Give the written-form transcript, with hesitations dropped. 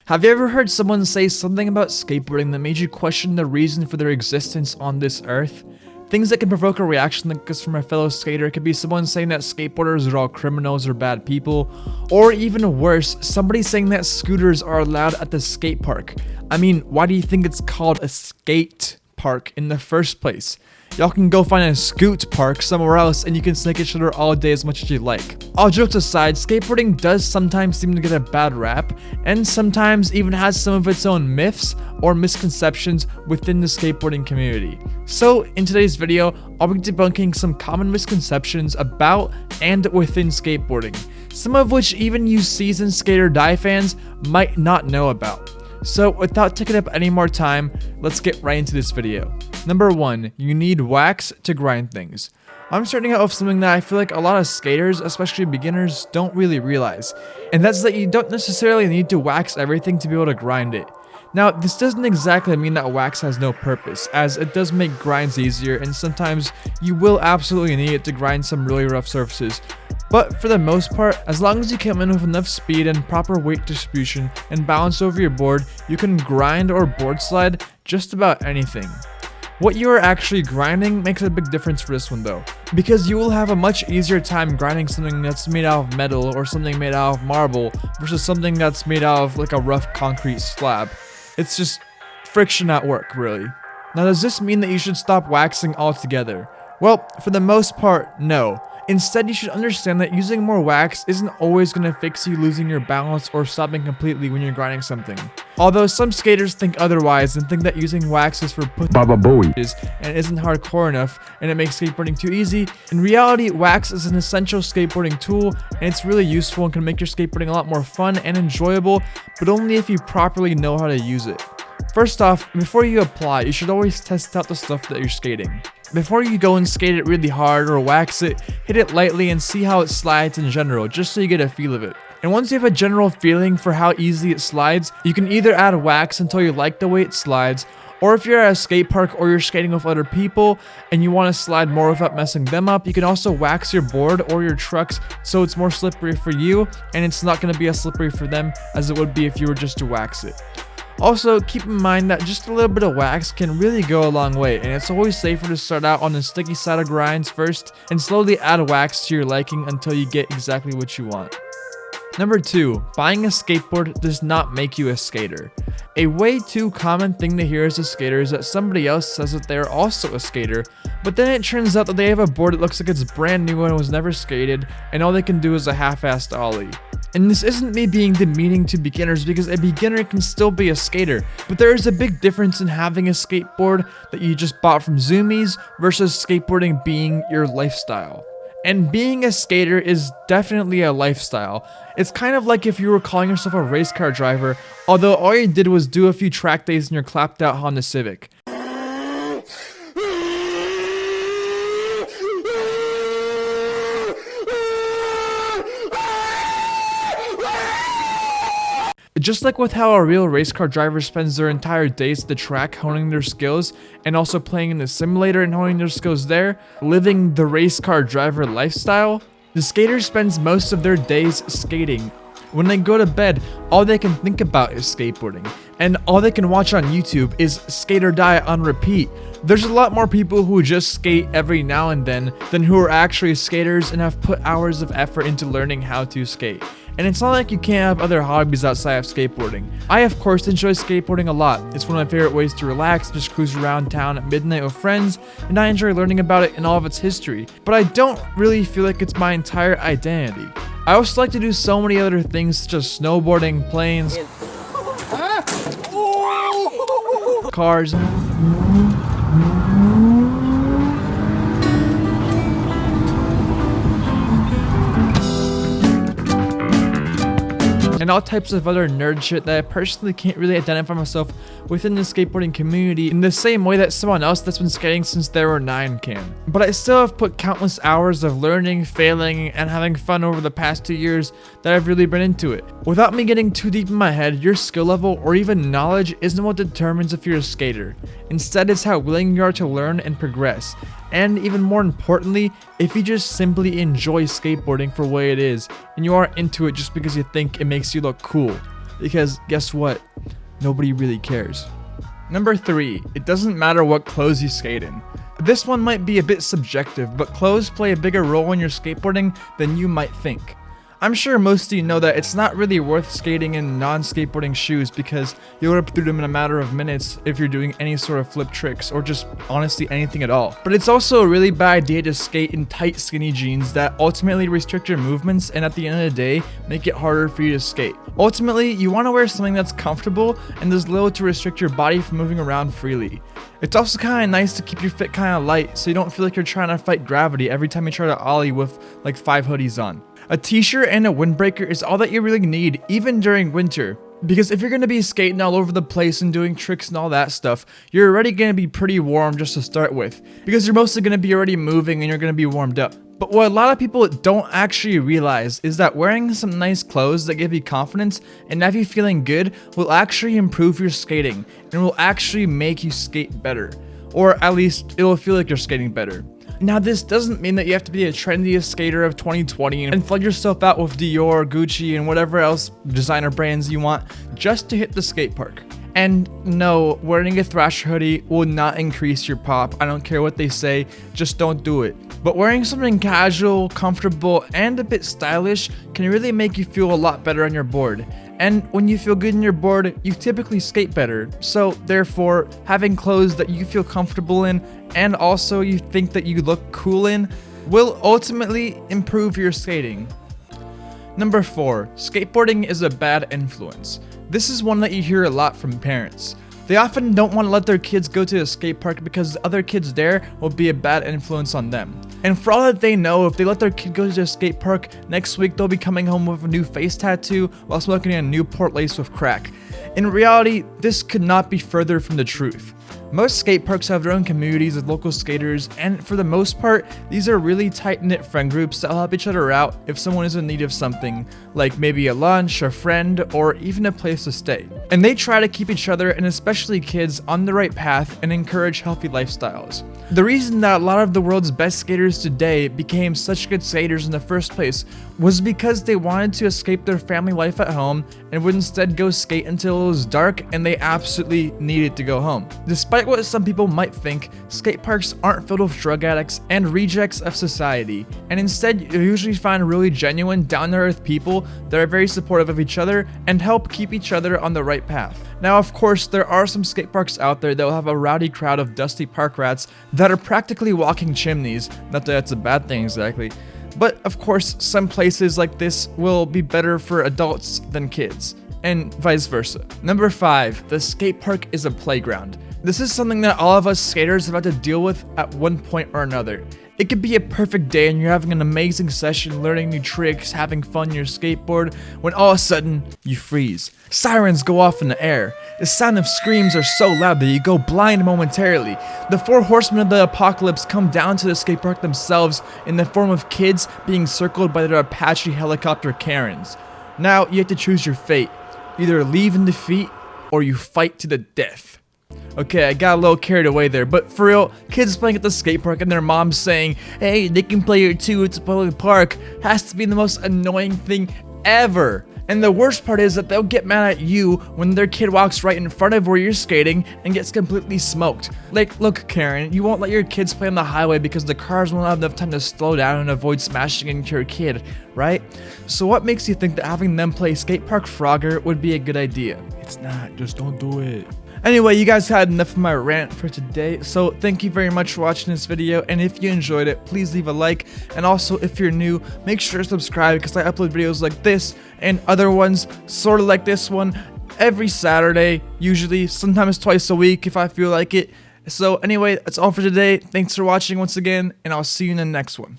Have you ever heard someone say something about skateboarding that made you question the reason for their existence on this earth? Things that can provoke a reaction like this from a fellow skater could be someone saying that skateboarders are all criminals or bad people, or even worse, somebody saying that scooters are allowed at the skate park. I mean, why do you think it's called a skate park in the first place? Y'all can go find a scoot park somewhere else and you can snake each other all day as much as you like. All jokes aside, skateboarding does sometimes seem to get a bad rap, and sometimes even has some of its own myths or misconceptions within the skateboarding community. So in today's video, I'll be debunking some common misconceptions about and within skateboarding, some of which even you seasoned skate or die fans might not know about. So without taking up any more time, let's get right into this video. Number 1, you need wax to grind things. I'm starting out with something that I feel like a lot of skaters, especially beginners, don't really realize, and that's that you don't necessarily need to wax everything to be able to grind it. Now, this doesn't exactly mean that wax has no purpose, as it does make grinds easier, and sometimes you will absolutely need it to grind some really rough surfaces. But for the most part, as long as you come in with enough speed and proper weight distribution and balance over your board, you can grind or board slide just about anything. What you are actually grinding makes a big difference for this one though, because you will have a much easier time grinding something that's made out of metal or something made out of marble versus something that's made out of like a rough concrete slab. It's just friction at work, really. Now, does this mean that you should stop waxing altogether? Well, for the most part, no. Instead, you should understand that using more wax isn't always going to fix you losing your balance or stopping completely when you're grinding something. Although some skaters think otherwise and think that using wax is for pussies and isn't hardcore enough and it makes skateboarding too easy, in reality, wax is an essential skateboarding tool and it's really useful and can make your skateboarding a lot more fun and enjoyable, but only if you properly know how to use it. First off, before you apply, you should always test out the stuff that you're skating. Before you go and skate it really hard or wax it, hit it lightly and see how it slides in general, just so you get a feel of it. And once you have a general feeling for how easy it slides, you can either add wax until you like the way it slides, or if you're at a skate park or you're skating with other people and you want to slide more without messing them up, you can also wax your board or your trucks so it's more slippery for you and it's not going to be as slippery for them as it would be if you were just to wax it. Also, keep in mind that just a little bit of wax can really go a long way, and it's always safer to start out on the sticky side of grinds first and slowly add wax to your liking until you get exactly what you want. Number 2, buying a skateboard does not make you a skater. A way too common thing to hear as a skater is that somebody else says that they are also a skater, but then it turns out that they have a board that looks like it's brand new and was never skated, and all they can do is a half-assed ollie. And this isn't me being demeaning to beginners, because a beginner can still be a skater, but there is a big difference in having a skateboard that you just bought from Zoomies versus skateboarding being your lifestyle. And being a skater is definitely a lifestyle. It's kind of like if you were calling yourself a race car driver, although all you did was do a few track days in your clapped out Honda Civic. Just like with how a real race car driver spends their entire days at the track honing their skills and also playing in the simulator and honing their skills there, living the race car driver lifestyle, the skater spends most of their days skating. When they go to bed, all they can think about is skateboarding, and all they can watch on YouTube is Skate or Die on repeat. There's a lot more people who just skate every now and then than who are actually skaters and have put hours of effort into learning how to skate. And it's not like you can't have other hobbies outside of skateboarding. I of course enjoy skateboarding a lot. It's one of my favorite ways to relax, just cruise around town at midnight with friends, and I enjoy learning about it and all of its history. But I don't really feel like it's my entire identity. I also like to do so many other things such as snowboarding, planes, cars, and all types of other nerd shit that I personally can't really identify myself within the skateboarding community in the same way that someone else that's been skating since they were 9 can. But I still have put countless hours of learning, failing, and having fun over the past 2 years that I've really been into it. Without me getting too deep in my head, your skill level or even knowledge isn't what determines if you're a skater. Instead, it's how willing you are to learn and progress. And even more importantly, if you just simply enjoy skateboarding for what it is, and you aren't into it just because you think it makes you look cool. because guess what? Nobody really cares. Number 3, it doesn't matter what clothes you skate in. This one might be a bit subjective, but clothes play a bigger role in your skateboarding than you might think. I'm sure most of you know that it's not really worth skating in non-skateboarding shoes because you'll rip through them in a matter of minutes if you're doing any sort of flip tricks or just honestly anything at all. But it's also a really bad idea to skate in tight skinny jeans that ultimately restrict your movements and at the end of the day make it harder for you to skate. Ultimately, you want to wear something that's comfortable and does little to restrict your body from moving around freely. It's also kind of nice to keep your fit kind of light so you don't feel like you're trying to fight gravity every time you try to ollie with like 5 hoodies on. A t-shirt and a windbreaker is all that you really need, even during winter. Because if you're going to be skating all over the place and doing tricks and all that stuff, you're already going to be pretty warm just to start with. Because you're mostly going to be already moving and you're going to be warmed up. But what a lot of people don't actually realize is that wearing some nice clothes that give you confidence and have you feeling good will actually improve your skating and will actually make you skate better. Or at least it will feel like you're skating better. Now, this doesn't mean that you have to be a trendiest skater of 2020 and flood yourself out with Dior, Gucci, and whatever else designer brands you want just to hit the skate park. And no, wearing a Thrasher hoodie will not increase your pop. I don't care what they say, just don't do it. But wearing something casual, comfortable, and a bit stylish can really make you feel a lot better on your board. And when you feel good in your board, you typically skate better. So therefore, having clothes that you feel comfortable in and also you think that you look cool in will ultimately improve your skating. Number 4, skateboarding is a bad influence. This is one that you hear a lot from parents. They often don't want to let their kids go to a skate park because the other kids there will be a bad influence on them. And for all that they know, if they let their kid go to a skate park, next week they'll be coming home with a new face tattoo while smoking a Newport laced with crack. In reality, this could not be further from the truth. Most skate parks have their own communities of local skaters, and for the most part, these are really tight-knit friend groups that will help each other out if someone is in need of something, like maybe a lunch, a friend, or even a place to stay. And they try to keep each other, and especially kids, on the right path and encourage healthy lifestyles. The reason that a lot of the world's best skaters today became such good skaters in the first place was because they wanted to escape their family life at home and would instead go skate until it was dark and they absolutely needed to go home. Despite what some people might think, skate parks aren't filled with drug addicts and rejects of society, and instead you usually find really genuine, down-to-earth people that are very supportive of each other and help keep each other on the right path. Now, of course, there are some skate parks out there that will have a rowdy crowd of dusty park rats that are practically walking chimneys. Not that that's a bad thing exactly. But of course, some places like this will be better for adults than kids, and vice versa. Number 5, the skate park is a playground. This is something that all of us skaters have had to deal with at one point or another. It could be a perfect day and you're having an amazing session, learning new tricks, having fun on your skateboard, when all of a sudden, you freeze. Sirens go off in the air. The sound of screams are so loud that you go blind momentarily. The 4 horsemen of the apocalypse come down to the skate park themselves in the form of kids being circled by their Apache helicopter Karens. Now, you have to choose your fate. Either leave in defeat, or you fight to the death. Okay, I got a little carried away there, but for real, kids playing at the skate park and their moms saying, "Hey, they can play here too, it's a public park," has to be the most annoying thing ever. And the worst part is that they'll get mad at you when their kid walks right in front of where you're skating and gets completely smoked. Like, look, Karen, you won't let your kids play on the highway because the cars won't have enough time to slow down and avoid smashing into your kid, right? So what makes you think that having them play skate park Frogger would be a good idea? It's not, just don't do it. Anyway, you guys had enough of my rant for today, so thank you very much for watching this video, and if you enjoyed it, please leave a like, and also if you're new, make sure to subscribe because I upload videos like this and other ones sort of like this one every Saturday, usually, sometimes twice a week if I feel like it. So anyway, that's all for today. Thanks for watching once again, and I'll see you in the next one.